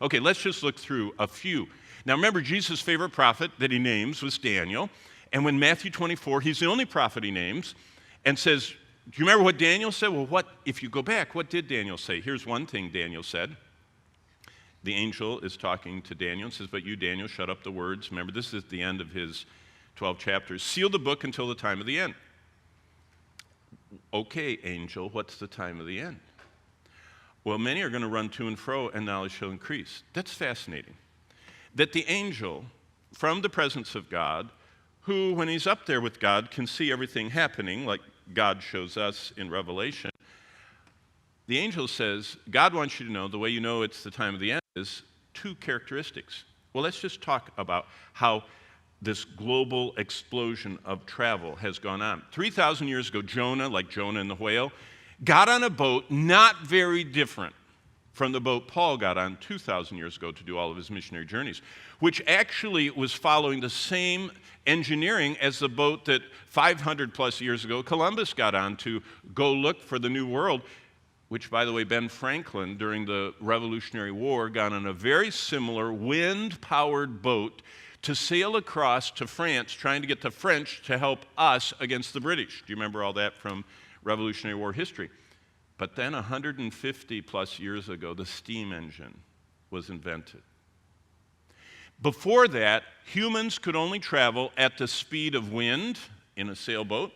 Okay, let's just look through a few. Now remember, Jesus' favorite prophet that he names was Daniel. And when Matthew 24, he's the only prophet he names, and says, do you remember what Daniel said? Well, if you go back, what did Daniel say? Here's one thing Daniel said. The angel is talking to Daniel and says, but you, Daniel, shut up the words. Remember, this is the end of his 12 chapters. Seal the book until the time of the end. Okay, angel, what's the time of the end? Well, many are going to run to and fro, and knowledge shall increase. That's fascinating. That the angel, from the presence of God, who, when he's up there with God, can see everything happening, like God shows us in Revelation. The angel says, God wants you to know, the way you know it's the time of the end is two characteristics. Well, let's just talk about how this global explosion of travel has gone on. 3,000 years ago, Jonah, like Jonah and the whale, got on a boat not very different from the boat Paul got on 2,000 years ago to do all of his missionary journeys, which actually was following the same engineering as the boat that 500 plus years ago Columbus got on to go look for the New World, which, by the way, Ben Franklin, during the Revolutionary War, got on a very similar wind-powered boat to sail across to France, trying to get the French to help us against the British. Do you remember all that from Revolutionary War history? But then 150 plus years ago, the steam engine was invented. Before that, humans could only travel at the speed of wind in a sailboat,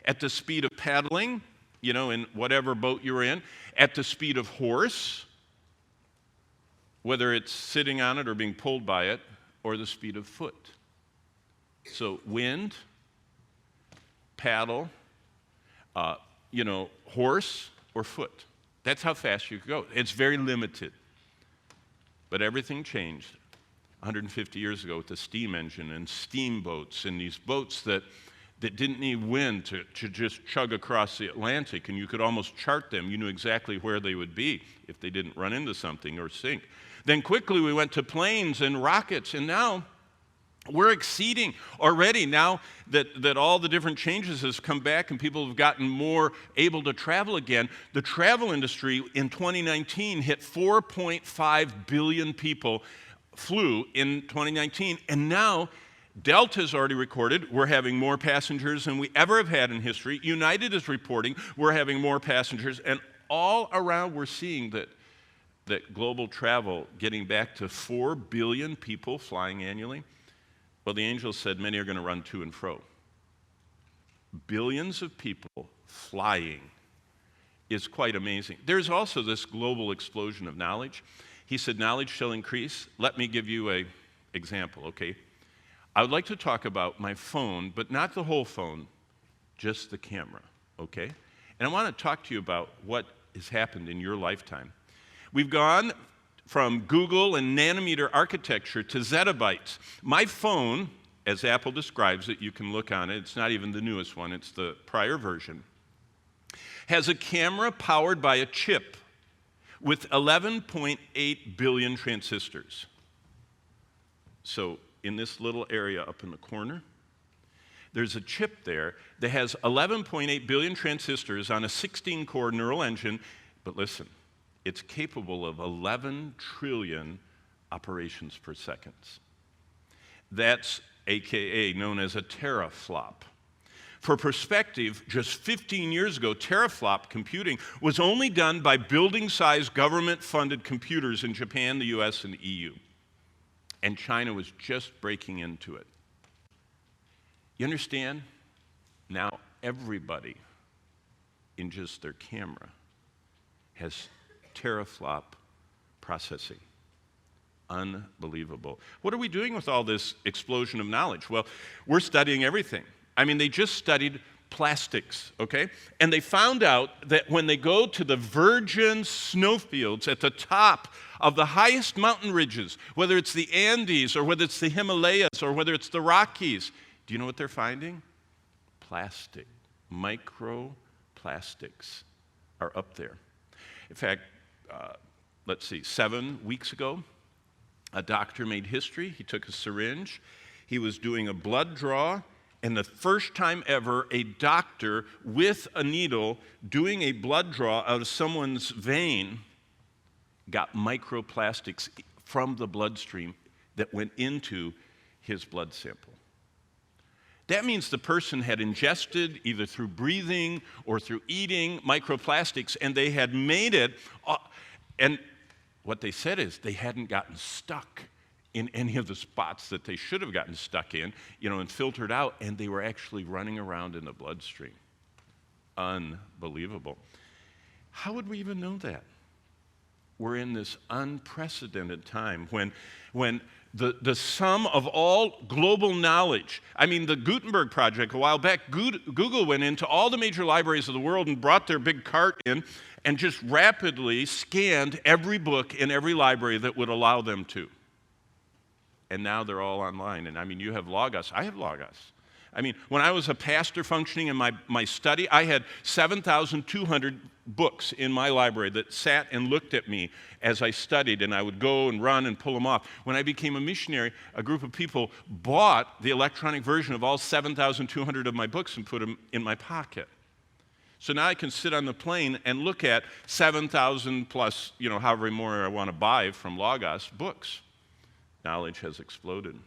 at the speed of paddling, in whatever boat you were in, at the speed of horse, whether it's sitting on it or being pulled by it, or the speed of foot. So wind, paddle, horse or foot. That's how fast you could go. It's very limited. But everything changed 150 years ago with the steam engine and steamboats and these boats that didn't need wind to just chug across the Atlantic, and you could almost chart them. You knew exactly where they would be if they didn't run into something or sink. Then quickly we went to planes and rockets, and now we're exceeding already, now that all the different changes has come back and people have gotten more able to travel again. The travel industry in 2019 hit 4.5 billion people flew in 2019, and now Delta's already recorded we're having more passengers than we ever have had in history. United is reporting we're having more passengers, and all around we're seeing that global travel getting back to 4 billion people flying annually. Well, the angel said many are going to run to and fro. Billions of people flying is quite amazing. There's also this global explosion of knowledge. He said knowledge shall increase. Let me give you an example, okay? I would like to talk about my phone, but not the whole phone, just the camera, okay? And I want to talk to you about what has happened in your lifetime. We've gone from Google and nanometer architecture to zettabytes. My phone, as Apple describes it, you can look on it, it's not even the newest one, it's the prior version, has a camera powered by a chip with 11.8 billion transistors. So in this little area up in the corner, there's a chip there that has 11.8 billion transistors on a 16-core neural engine, but listen, it's capable of 11 trillion operations per second. That's AKA known as a teraflop. For perspective, just 15 years ago, teraflop computing was only done by building-sized government-funded computers in Japan, the US, and the EU. And China was just breaking into it. You understand? Now everybody in just their camera has teraflop processing. Unbelievable. What are we doing with all this explosion of knowledge? Well, we're studying everything. I mean, they just studied plastics, okay? And they found out that when they go to the virgin snowfields at the top of the highest mountain ridges, whether it's the Andes or whether it's the Himalayas or whether it's the Rockies, do you know what they're finding? Plastic, microplastics are up there. In fact, 7 weeks ago, a doctor made history. He took a syringe. He was doing a blood draw, and the first time ever, a doctor with a needle doing a blood draw out of someone's vein got microplastics from the bloodstream that went into his blood sample. That means the person had ingested, either through breathing or through eating, microplastics, and they had made it, and what they said is they hadn't gotten stuck in any of the spots that they should have gotten stuck in, and filtered out, and they were actually running around in the bloodstream. Unbelievable. How would we even know that? We're in this unprecedented time when the sum of all global knowledge, the Gutenberg Project, a while back, Google went into all the major libraries of the world and brought their big cart in and just rapidly scanned every book in every library that would allow them to. And now they're all online. And you have Logos. I have Logos. When I was a pastor functioning in my study, I had 7,200 books in my library that sat and looked at me as I studied, and I would go and run and pull them off. When I became a missionary, a group of people bought the electronic version of all 7,200 of my books and put them in my pocket. So now I can sit on the plane and look at 7,000 plus, however more I want to buy from Logos books. Knowledge has exploded.